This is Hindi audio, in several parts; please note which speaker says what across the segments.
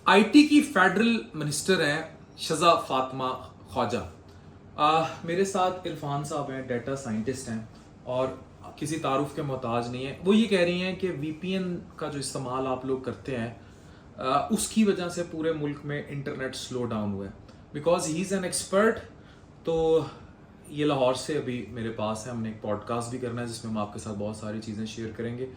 Speaker 1: आईटी की फेडरल मिनिस्टर हैं शज़ा फातिमा ख्वाजा। मेरे साथ इरफान साहब हैं, डाटा साइंटिस्ट हैं और किसी तारुफ के मोहताज नहीं है। वो ये कह रही हैं कि वीपीएन का जो इस्तेमाल आप लोग करते हैं उसकी वजह से पूरे मुल्क में इंटरनेट स्लो डाउन हुआ है। Because he is an expert. तो ये लाहौर से अभी मेरे पास है, हमने एक पॉडकास्ट भी करना है जिसमें हम आपके साथ बहुत सारी चीज़ें शेयर करेंगे।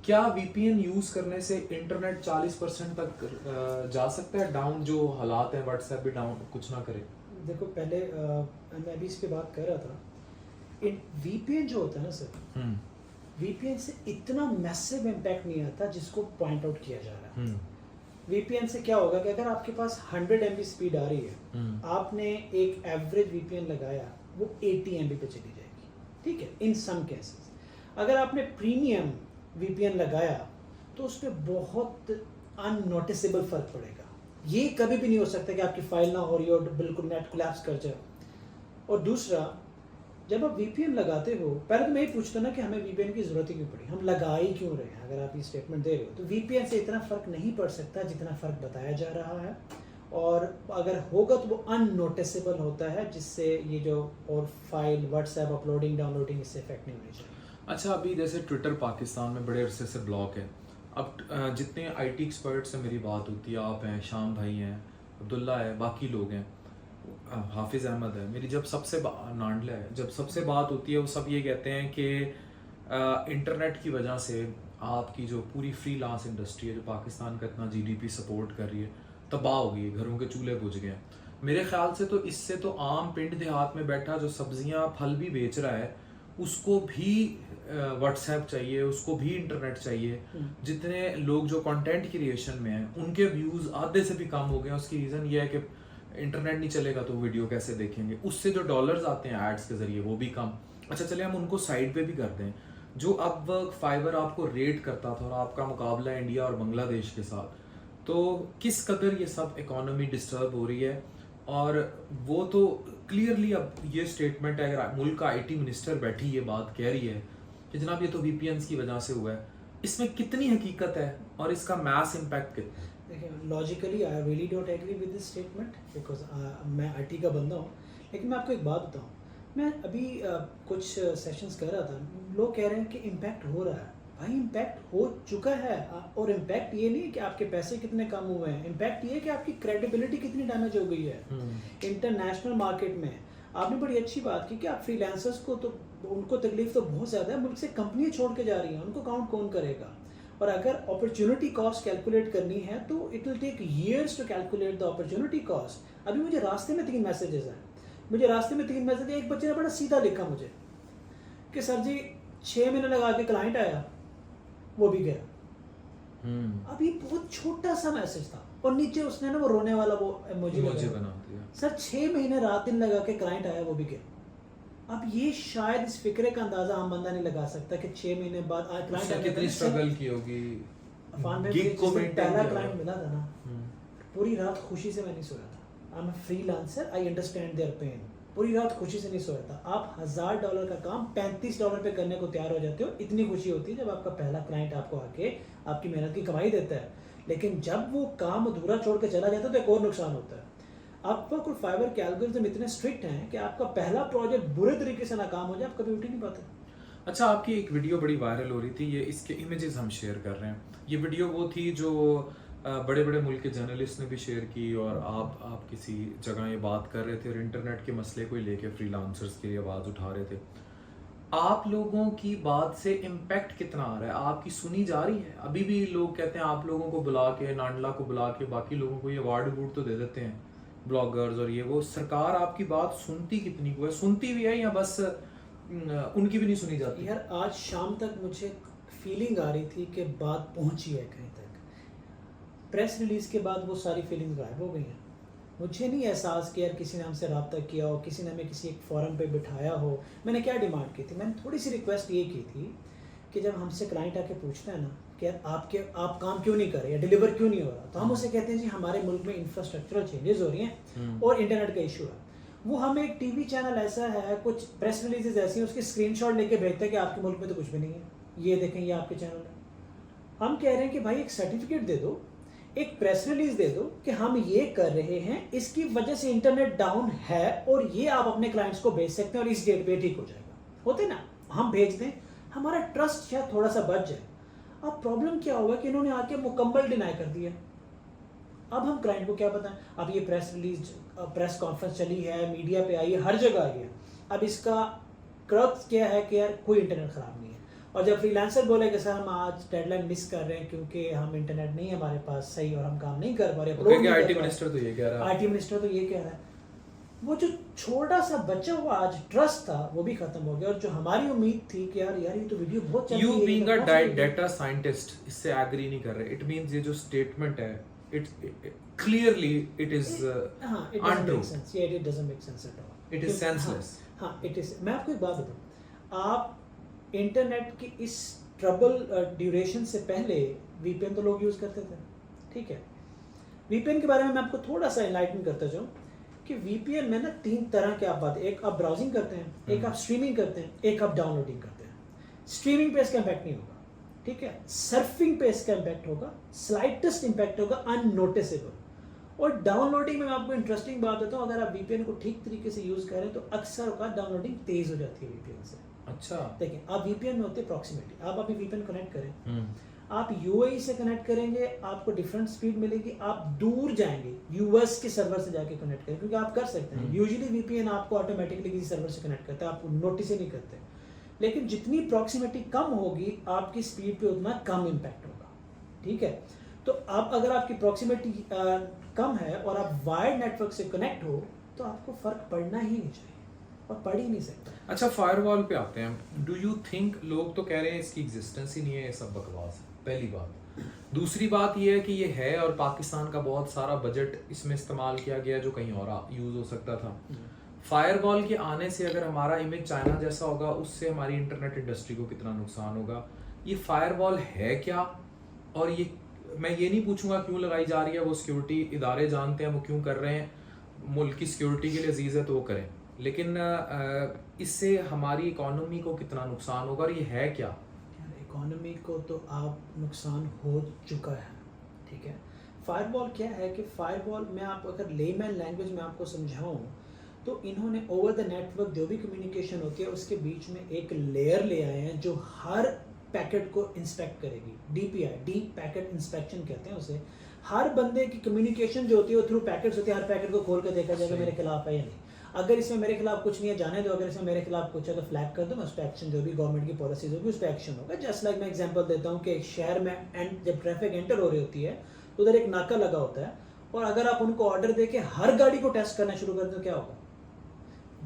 Speaker 1: क्या वीपीएन यूज़ करने से इंटरनेट 40% तक जा सकता है डाउन? जो हालात हैं, व्हाट्सएप भी डाउन कुछ ना करे।
Speaker 2: देखो पहले मैं भी इस पे बात कर रहा था। वीपीएन जो होता है ना सर, वीपीएन से इतना मैसिव इम्पैक्ट नहीं आता जिसको पॉइंट आउट किया जा रहा है। वीपीएन से क्या होगा कि अगर आपके पास 100 MB स्पीड आ रही है, आपने एक एवरेज वीपीएन लगाया, वो 80 MB पे चली जाएगी। ठीक है, इन सम केसेस। अगर आपने प्रीमियम वीपीएन लगाया तो उस पर बहुत अननोटिसेबल फर्क पड़ेगा। ये कभी भी नहीं हो सकता कि आपकी फाइल ना हो रही हो, बिल्कुल नेट कोलैप्स कर जाए। और दूसरा, जब आप वीपीएन लगाते हो, पहले तो मैं ये पूछता ना कि हमें वीपीएन की ज़रूरत ही क्यों पड़ी, हम लगा ही क्यों रहे हैं। अगर आप ये स्टेटमेंट दे रहे हो तो वीपीएन से इतना फ़र्क नहीं पड़ सकता जितना फ़र्क बताया जा रहा है, और अगर होगा तो वो अननोटिसेबल होता है, जिससे ये जो और फाइल व्हाट्सएप अपलोडिंग डाउनलोडिंग इससे इफेक्ट नहीं होनी चाहिए।
Speaker 1: अच्छा, अभी जैसे ट्विटर पाकिस्तान में बड़े अरसे से ब्लॉक है। अब जितने आईटी एक्सपर्ट से मेरी बात होती है, आप हैं, शाम भाई हैं, अब्दुल्ला है, बाकी लोग हैं, हाफिज़ अहमद है, मेरी जब सबसे नांडला है, जब सबसे बात होती है वो सब ये कहते हैं कि इंटरनेट की वजह से आपकी जो पूरी फ्रीलांस इंडस्ट्री है जो पाकिस्तान का इतना जीडीपी सपोर्ट कर रही है, तबाह हो गई है, घरों के चूल्हे बुझ गए हैं। मेरे ख्याल से तो इससे तो आम पिंड देहात में बैठा जो सब्जियां फल भी बेच रहा है उसको भी व्हाट्सएप चाहिए, उसको भी इंटरनेट चाहिए। जितने लोग जो कंटेंट क्रिएशन में हैं उनके व्यूज़ आधे से भी कम हो गए हैं। उसकी रीज़न ये है कि इंटरनेट नहीं चलेगा तो वीडियो कैसे देखेंगे, उससे जो डॉलर्स आते हैं एड्स के ज़रिए वो भी कम। अच्छा चलिए हम उनको साइड पे भी कर दें। जो अब फाइबर आपको रेट करता था और आपका मुकाबला है इंडिया और बांग्लादेश के साथ, तो किस कदर ये सब इकोनॉमी डिस्टर्ब हो रही है। और वो तो क्लियरली अब ये स्टेटमेंट है, अगर मुल्क का आईटी मिनिस्टर बैठी ये बात कह रही है कि जनाब ये तो वीपीएन की वजह से हुआ है, इसमें कितनी हकीकत है और इसका मैस इम्पैक्ट कितना?
Speaker 2: देखिए, logically I really don't agree with this statement, because मैं आईटी का बंदा हूँ। लेकिन मैं आपको एक बात बताऊँ, मैं अभी कुछ सेशंस कर रहा था, लोग कह रहे हैं कि इम्पैक्ट हो रहा है। भाई इम्पैक्ट हो चुका है, और इम्पैक्ट ये नहीं है कि आपके पैसे कितने कम हुए हैं, इम्पैक्ट ये है कि आपकी क्रेडिबिलिटी कितनी डैमेज हो गई है इंटरनेशनल मार्केट में। आपने बड़ी अच्छी बात की कि आप फ्रीलांसर्स को तो उनको तकलीफ तो बहुत ज़्यादा है, मुल्क से कंपनियाँ छोड़ के जा रही हैं, उनको काउंट कौन करेगा। और अगर अपॉर्चुनिटी कॉस्ट कैलकुलेट करनी है तो it will take years to calculate the opportunity cost. अभी मुझे रास्ते में 3 मैसेजेस हैं, एक बच्चे ने बड़ा सीधा लिखा मुझे कि सर जी 6 महीने लगा के क्लाइंट आया, वो भी गया। अभी बहुत छोटा सा मैसेज था और नीचे उसने ना वो रोने वाला वो इमोजी
Speaker 1: बना दिया।
Speaker 2: सर 6 महीने रात दिन लगा के क्लाइंट आया, वो भी गया। अब ये शायद इस फिक्रे का अंदाजा आम बंदा नहीं लगा सकता कि 6 महीने बाद क्लाइंट
Speaker 1: कितनी स्ट्रगल की होगी।
Speaker 2: पहला क्लाइंट मिला था ना, पूरी रात खुशी से मैं नहीं सोया था। I am a freelancer, I understand their pain. पूरी रात खुशी से नहीं सोया था। आप $1000 का काम $35 पे करने को तैयार हो जाते हो। इतनी खुशी होती है जब आपका पहला क्लाइंट आपको आके आपकी मेहनत की कमाई देता है। लेकिन जब वो काम अधूरा छोड़ के चला जाता है तो एक और नुकसान होता है। आपका फाइबर के एल्गोरिथम इतने स्ट्रिक्ट हैं कि आपका पहला प्रोजेक्ट बुरे तरीके से नाकाम हो जाए, आप कभी उठ ही नहीं पाते।
Speaker 1: अच्छा, आपकी एक वीडियो बड़ी वायरल हो रही थी, ये इसके इमेजेस हम शेयर कर रहे हैं। ये वीडियो वो थी जो बड़े बड़े मुल्क के जर्नलिस्ट ने भी शेयर की, और आप किसी जगह ये बात कर रहे थे और इंटरनेट के मसले को लेके फ्रीलांसर्स की आवाज़ उठा रहे थे। आप लोगों की बात से इम्पैक्ट कितना आ रहा है? आपकी सुनी जा रही है? अभी भी लोग कहते हैं आप लोगों को बुला के, नांडला को बुला के, बाकी लोगों को ये अवार्ड तो दे देते हैं, ब्लॉगर्स और ये वो। सरकार आपकी बात सुनती कितनी को है? सुनती भी है या बस उनकी भी नहीं सुनी जाती?
Speaker 2: यार आज शाम तक मुझे फीलिंग आ रही थी कि बात पहुंची है कहीं तक। प्रेस रिलीज़ के बाद वो सारी फीलिंग्स गायब हो गई हैं। मुझे नहीं एहसास कि यार किसी ने हमसे रब्ता किया हो, किसी ने हमें किसी एक फोरम पे बिठाया हो। मैंने क्या डिमांड की थी? मैंने थोड़ी सी रिक्वेस्ट ये की थी कि जब हमसे क्लाइंट आके पूछता है ना कि यार आप काम क्यों नहीं कर रहे या डिलीवर क्यों नहीं हो रहा, तो हम उसे कहते हैं जी हमारे मुल्क में इंफ्रास्ट्रक्चरल चेंजेस हो रही हैं और इंटरनेट का इशू है। वो हमें एक टीवी चैनल ऐसा है, कुछ प्रेस रिलीजेस ऐसी हैं, उसकी स्क्रीनशॉट लेके भेजते हैं कि आपके मुल्क में तो कुछ भी नहीं है, ये देखें ये आपके चैनल है। हम कह रहे हैं कि भाई एक सर्टिफिकेट दे दो, एक प्रेस रिलीज दे दो कि हम ये कर रहे हैं, इसकी वजह से इंटरनेट डाउन है और ये आप अपने क्लाइंट्स को भेज सकते हैं और इस डेट पे ठीक हो जाएगा। होते ना, हम भेज दें, हमारा ट्रस्ट शायद थोड़ा सा बच जाए। अब प्रॉब्लम क्या हुआ कि इन्होंने आके मुकम्मल डिनाई कर दिया। अब हम क्लाइंट को क्या बताएं? अब ये प्रेस रिलीज, प्रेस कॉन्फ्रेंस चली है, मीडिया पे आई है, हर जगह आई है। अब इसका क्रक्स क्या है कि यार कोई इंटरनेट खराब नहीं है। और जब फ्रीलांसर बोले कि सर हम आज डेडलाइन मिस कर रहे हैं क्योंकि हम इंटरनेट नहीं है हमारे पास सही और हम काम नहीं कर पा रहे,
Speaker 1: आईटी मिनिस्टर तो ये कह रहा है,
Speaker 2: आईटी मिनिस्टर तो ये कह रहा है, वो जो छोटा सा बचा हुआ आज ट्रस्ट था वो भी खत्म हो गया। और जो हमारी उम्मीद थी कि यार ये तो वीडियो बहुत चल रही है,
Speaker 1: you being a data scientist इससे एग्री नहीं कर रहे। इट मींस ये जो स्टेटमेंट है it clearly it is untrue,
Speaker 2: it doesn't make sense at all,
Speaker 1: it is senseless.
Speaker 2: हाँ इट इज। मैं आपको एक बात बताऊं, आप इंटरनेट की इस ट्रबल ड्यूरेशन से पहले वीपीएन तो लोग यूज करते थे, ठीक है। वीपीएन के बारे में मैं आपको थोड़ा सा एनलाइटन करता जाऊं कि वीपीएन में ना 3 तरह के आप बात, एक आप ब्राउजिंग करते हैं, एक आप स्ट्रीमिंग करते हैं, एक आप डाउनलोडिंग करते हैं। स्ट्रीमिंग पे इसका इम्पैक्ट नहीं होगा, ठीक है। सर्फिंग पे इसका इम्पैक्ट होगा, स्लाइटेस्ट इम्पैक्ट होगा, अननोटिसेबल। और डाउनलोडिंग में मैं आपको इंटरेस्टिंग बात देता हूँ, अगर आप वीपीएन को ठीक तरीके से यूज करें तो अक्सर का डाउनलोडिंग तेज हो जाती है वीपीएन से।
Speaker 1: अच्छा,
Speaker 2: देखिए आप वीपीएन में होते हैं प्रॉक्सिमिटी, आप अभी वीपीएन कनेक्ट करें, आप यूएई से कनेक्ट करेंगे, आपको डिफरेंट स्पीड मिलेगी। आप दूर जाएंगे यूएस के सर्वर से जाके कनेक्ट करें, क्योंकि आप कर सकते हैं। यूजुअली वीपीएन आपको ऑटोमेटिकली किसी सर्वर से कनेक्ट करता है, आप नोटिस ही नहीं करते। लेकिन जितनी प्रॉक्सिमिटी कम होगी आपकी स्पीड पे उतना कम इम्पैक्ट होगा, ठीक है। तो अब अगर आपकी प्रॉक्सिमिटी कम है और आप वायर्ड नेटवर्क से कनेक्ट हो तो आपको फर्क पड़ना ही नहीं चाहिए और पड़ ही नहीं सकता।
Speaker 1: अच्छा, फायरवॉल पे आते हैं। डू यू थिंक, लोग तो कह रहे हैं इसकी एग्जिस्टेंस ही नहीं है, ये सब बकवास है, पहली बात। दूसरी बात ये है कि ये है और पाकिस्तान का बहुत सारा बजट इसमें इस्तेमाल किया गया जो कहीं और यूज हो सकता था। फायरवॉल के आने से अगर हमारा इमेज चाइना जैसा होगा, उससे हमारी इंटरनेट इंडस्ट्री को कितना नुकसान होगा। ये फायरवॉल है क्या, और ये मैं ये नहीं पूछूंगा क्यों लगाई जा रही है, वो सिक्योरिटी इदारे जानते हैं वो क्यों कर रहे हैं, मुल्क की सिक्योरिटी के लिए अजीज है तो वो करें, लेकिन इससे हमारी इकोनॉमी को कितना नुकसान होगा और ये है क्या?
Speaker 2: इकोनॉमी को तो आप नुकसान हो चुका है, ठीक है। फायरवॉल क्या है कि फायरवॉल में आप अगर लेमैन लैंग्वेज में आपको समझाऊं तो इन्होंने ओवर द नेटवर्क जो भी कम्युनिकेशन होती है उसके बीच में एक लेयर ले आए हैं जो हर पैकेट को इंस्पेक्ट करेगी। डीपीआई, डीप पैकेट इंस्पेक्शन कहते हैं उसे। हर बंदे की कम्युनिकेशन जो होती है वो थ्रू पैकेट्स होती है, हर पैकेट को खोल कर देखा जाएगा मेरे खिलाफ है या नहीं। अगर इसमें मेरे खिलाफ कुछ नहीं है जाने दो, अगर इसमें मेरे खिलाफ कुछ है तो फ्लैग कर दो, मैं उस पर एक्शन, जो भी गवर्नमेंट की पॉलिसीज होगी उस पर एक्शन होगा। जस्ट लाइक मैं एग्जांपल देता हूँ कि एक शहर में जब ट्रैफिक एंटर हो रही होती है तो उधर एक नाका लगा होता है, और अगर आप उनको ऑर्डर दे के हर गाड़ी को टेस्ट करना शुरू कर दो, क्या होगा?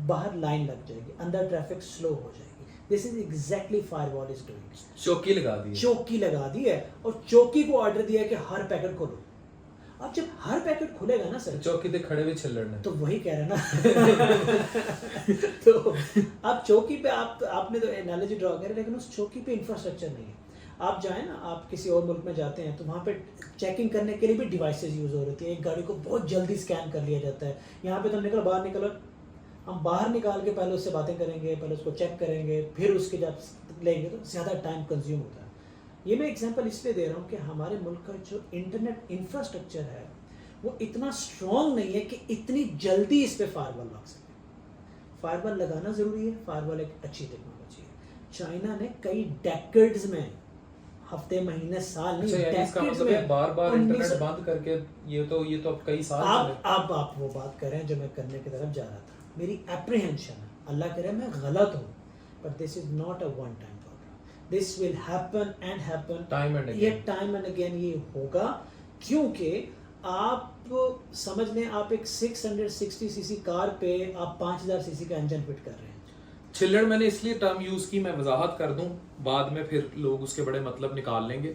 Speaker 2: बाहर लाइन लग जाएगी, अंदर ट्रैफिक स्लो हो जाएगी। This is exactly firewall is doing.
Speaker 1: चौकी लगा दी,
Speaker 2: चौकी लगा दी है, और चौकी को ऑर्डर दिया है कि हर पैकेट खोलो। अब जब हर पैकेट खुलेगा ना सर,
Speaker 1: चौकी पे खड़े हुए छिल्लड़,
Speaker 2: तो वही कह रहे ना तो आप चौकी पे आपने तो एनालॉजी ड्रॉ करी, लेकिन उस चौकी पे इंफ्रास्ट्रक्चर नहीं है। आप जाए ना, आप किसी और मुल्क में जाते हैं तो वहाँ पे चेकिंग करने के लिए भी डिवाइसेस यूज हो रही है। एक गाड़ी को बहुत जल्दी स्कैन कर लिया जाता है। यहाँ पे तो निकलो, बाहर निकलो, हम बाहर निकाल के पहले उससे बातें करेंगे, पहले उसको चेक करेंगे, फिर उसके जब लेंगे तो ज़्यादा टाइम कंज्यूम होता है। ये मैं एग्जांपल इसलिए दे रहा हूँ कि हमारे मुल्क का जो इंटरनेट इंफ्रास्ट्रक्चर है वो इतना स्ट्रॉन्ग नहीं है कि इतनी जल्दी इस पे फायरवॉल लग सके। फायरवॉल लगाना ज़रूरी है, फायरवॉल एक अच्छी टेक्नोलॉजी है। चाइना ने कई डेकेड्स में, हफ्ते महीने साल नहीं,
Speaker 1: डेकेड्स में बार-बार इंटरनेट बंद करके ये तो अब कई साल
Speaker 2: आप वो बात कर रहे हैं जो मैं करने की तरफ जा रहा था। मेरी एप्रीहेंशन है, अल्लाह करे मैं गलत हूँ, but this is not a one time problem. This will happen and happen
Speaker 1: time and again,
Speaker 2: ये टाइम एंड अगेन ये होगा, क्योंकि आप समझ लें आप एक 660 सीसी कार पे आप 5000 सीसी का इंजन फिट कर रहे हैं।
Speaker 1: छिल्लड़ मैंने इसलिए टर्म यूज की, मैं वजाहत कर दूं, बाद में फिर लोग उसके बड़े मतलब निकाल लेंगे,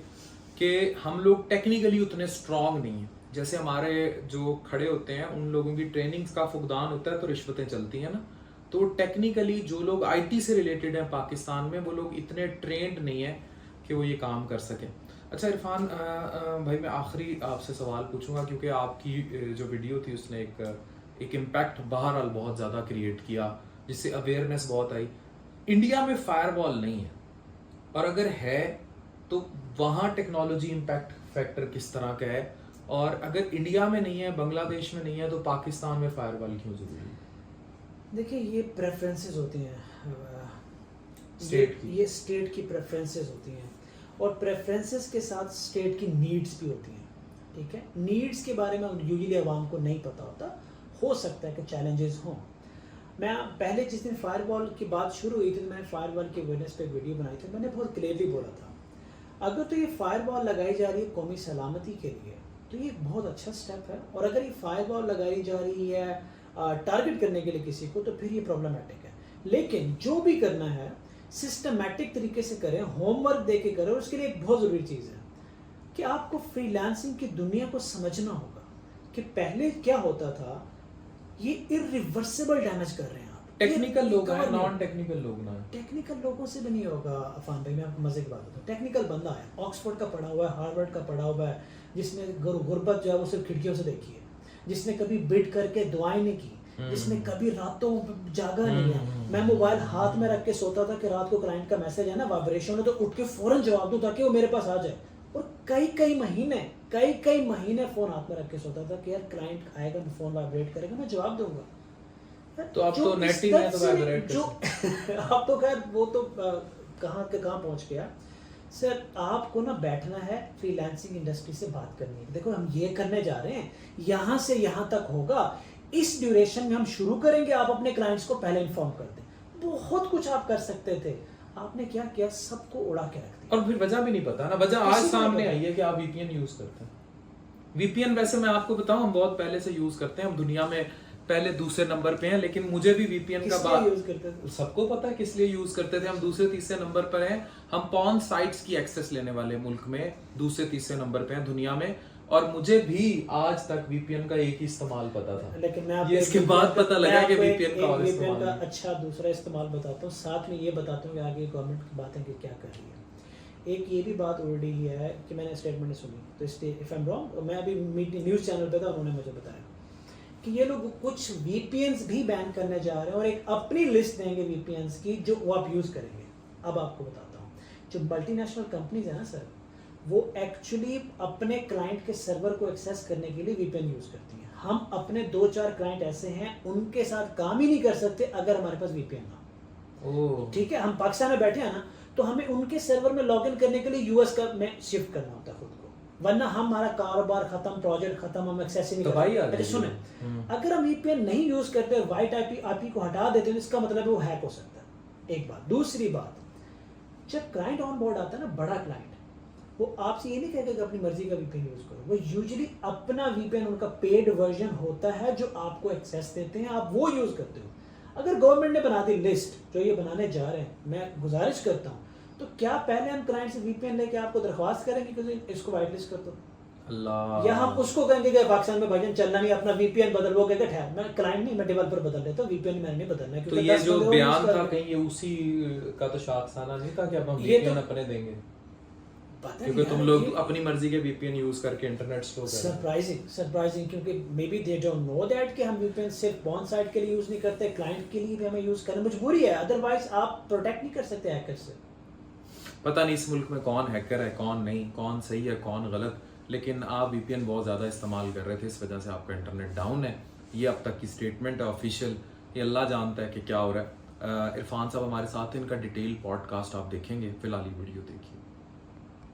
Speaker 1: कि हम लोग टेक्निकली उतने स्ट्रांग नहीं हैं। जैसे हमारे जो खड़े होते हैं उन लोगों की ट्रेनिंग्स का फुकदान होता है तो रिश्वतें चलती हैं ना, तो टेक्निकली जो लोग आईटी से रिलेटेड हैं पाकिस्तान में, वो लोग इतने ट्रेंड नहीं है कि वो ये काम कर सकें। अच्छा इरफान भाई, मैं आखिरी आपसे सवाल पूछूंगा, क्योंकि आपकी जो वीडियो थी उसने एक इम्पैक्ट बहरहाल बहुत ज़्यादा क्रिएट किया, जिससे अवेयरनेस बहुत आई। इंडिया में फायरवॉल नहीं है, और अगर है तो वहाँ टेक्नोलॉजी इम्पैक्ट फैक्टर किस तरह का है, और अगर इंडिया में नहीं है, बांग्लादेश में नहीं है, तो पाकिस्तान में फायरवॉल क्यों जरूरी है?
Speaker 2: देखिए ये प्रेफरेंसेस होती हैं
Speaker 1: स्टेट की।
Speaker 2: ये स्टेट की प्रेफरेंसेस होती हैं और प्रेफरेंसेस के साथ स्टेट की नीड्स भी होती हैं, ठीक है। नीड्स के बारे में यूजुअली आवाम को नहीं पता होता, हो सकता है कि चैलेंजेस हों। मैं पहले जिस दिन फायरवॉल की बात शुरू हुई थी तो मैंने फायरवॉल के अवेयरनेस पे वीडियो बनाई थी, मैंने बहुत क्लियरली बोला था अगर तो ये फायरवॉल लगाई जा रही है कौमी सलामती के लिए तो ये एक बहुत अच्छा स्टेप है, और अगर ये फायरवॉल लगाई जा रही है टारगेट करने के लिए किसी को तो फिर ये प्रॉब्लमेटिक है। लेकिन जो भी करना है सिस्टमैटिक तरीके से करें, होमवर्क दे के करें, और उसके लिए एक बहुत ज़रूरी चीज़ है कि आपको फ्रीलांसिंग की दुनिया को समझना होगा कि पहले क्या होता था, ये इरिवर्सिबल डैमेज कर रहे हैं आप।
Speaker 1: टेक्निकल लोग हैं, नॉन टेक्निकल लोग ना।
Speaker 2: टेक्निकल लोगों से भी नहीं होगा अफान भाई, मैं आपको मजे की बात बताऊँ। टेक्निकल बंदा है, ऑक्सफोर्ड का पढ़ा हुआ है, हार्वर्ड का पढ़ा हुआ है, जिसने गुर्बत जो है वो सिर्फ खिड़कियों से देखी है, जिसने कभी बिड करके दुआएं नहीं की, जिसने कभी रातों जागा नहीं है। मैं मोबाइल हाथ में रख के सोता था कि रात को क्लाइंट का मैसेज है ना वाइब्रेशन है तो उठ के फौरन जवाब दूं ताकि वो मेरे पास आ जाए। और कई महीने फोन हाथ में रख के सोता था कि यार क्लाइंट आएगा, फोन वाइब्रेट करेगा, मैं जवाब दूंगा।
Speaker 1: तो अब तो नेट ही में तो वाइब्रेट
Speaker 2: जो अब तो खैर वो तो कहाँ के कहाँ पहुंच गया। सर आपको ना बैठना है, फ्रीलांसिंग इंडस्ट्री से बात करनी है, देखो हम ये करने जा रहे हैं, यहाँ से यहाँ तक होगा, इस ड्यूरेशन में हम शुरू करेंगे, आप अपने क्लाइंट्स को पहले इन्फॉर्म कर दें। बहुत कुछ आप कर सकते थे, आपने क्या किया, सबको उड़ा के रख दिया।
Speaker 1: और फिर वजह भी नहीं पता ना, वजह आज सामने आई है कि आप वीपीएन यूज करते हैं। वीपीएन वैसे मैं आपको बताऊं हम बहुत पहले से यूज करते हैं, हम दुनिया में पहले दूसरे नंबर पे हैं, लेकिन मुझे भी वीपीएन का बात
Speaker 2: यूज करते थे,
Speaker 1: सबको पता है किस लिए यूज करते थे। हम दूसरे तीसरे नंबर पर हैं, हम पॉर्न साइट्स की एक्सेस लेने वाले मुल्क में दूसरे तीसरे नंबर पे हैं दुनिया में, और मुझे भी आज तक वीपीएन का एक ही इस्तेमाल पता था,
Speaker 2: लेकिन मैं आपको
Speaker 1: इसके बाद पता लगा कि वीपीएन का और
Speaker 2: वीपीएन का अच्छा दूसरा इस्तेमाल बताता हूँ, साथ में ये बताता हूँ कि आगे गवर्नमेंट की बातें कि क्या कर रही है। एक ये भी बात उड़ रही है कि मैंने स्टेटमेंट सुनी, तो इफ आई एम रॉन्ग, मैं अभी न्यूज़ चैनल पे था, उन्होंने मुझे बताया कि ये लोग कुछ वीपीएन्स भी बैन करने जा रहे हैं और एक अपनी लिस्ट देंगे वीपीएन्स की जो वो आप यूज़ करेंगे। अब आपको बताता हूँ, जो मल्टीनेशनल कंपनीज है ना सर, वो एक्चुअली अपने क्लाइंट के सर्वर को एक्सेस करने के लिए वीपीएन यूज़ करती हैं। हम अपने 2-4 क्लाइंट ऐसे हैं उनके साथ काम ही नहीं कर सकते अगर हमारे पास वीपीएन ना। ठीक है, हम पाकिस्तान में बैठे हैं ना, तो हमें उनके सर्वर में लॉगिन करने के लिए यूएस का में शिफ्ट करना होता है खुद को, वरना हमारा कारोबार खत्म, प्रोजेक्ट खत्म, हम एक्सेस ही नहीं कर सकते। सुने, अगर हम वीपीएन नहीं यूज करते, व्हाइट आईपी को हटा देते हैं, इसका मतलब है वो हैक हो सकता है, एक बात। दूसरी बात, जब क्लाइंट ऑन बोर्ड आता है ना, बड़ा क्लाइंट, वो आपसे ये नहीं कहेगा कि अपनी मर्जी का वीपीएन यूज करो, वो यूजुअली अपना वीपीएन, उनका पेड वर्जन होता है जो आपको एक्सेस देते हैं, आप वो यूज करते हो। अगर गवर्नमेंट ने बना दी लिस्ट जो ये बनाने जा रहे हैं, मैं गुजारिश करता हूँ, तो क्या पहले हम क्लाइंट से वीपीएन लेके आपको दरख्वास्त करेंगे कि इसको वाइट लिस्ट कर दो,
Speaker 1: अल्लाह,
Speaker 2: या हम उसको कहेंगे कि पाकिस्तान में भाईजान चलना नहीं, अपना वीपीएन बदल, वो कहेगा ठहर, मैं क्लाइंट नहीं, मैं डेवलपर बदल लेता हूँ, वीपीएन मैंने नहीं बदलना है।
Speaker 1: तो ये जो बयान था कहीं ये उसी का तो शाखसाना नहीं था कि अब हम वीपीएन अपने देंगे, क्योंकि तुम लोग अपनी मर्जी के वीपीएन यूज करके इंटरनेट स्लो कर रहे हैं।
Speaker 2: सरप्राइजिंग, क्योंकि may be they don't know that कि हम वीपीएन सिर्फ पॉन साइट के लिए यूज नहीं करते, क्लाइंट के लिए भी हमें यूज करना मजबूरी है, अदरवाइज आप प्रोटेक्ट नहीं कर सकते हैकर से।
Speaker 1: पता नहीं इस मुल्क में कौन हैकर है, कौन नहीं, कौन सही है, कौन गलत, लेकिन आप वीपीएन बहुत ज़्यादा इस्तेमाल कर रहे थे, इस वजह से आपका इंटरनेट डाउन है। ये अब तक की स्टेटमेंट है ऑफिशियल, ये अल्लाह जानता है कि क्या हो रहा है। इरफान साहब हमारे साथ हैं, इनका डिटेल पॉडकास्ट आप देखेंगे, फिलहाल ये वीडियो देखिए।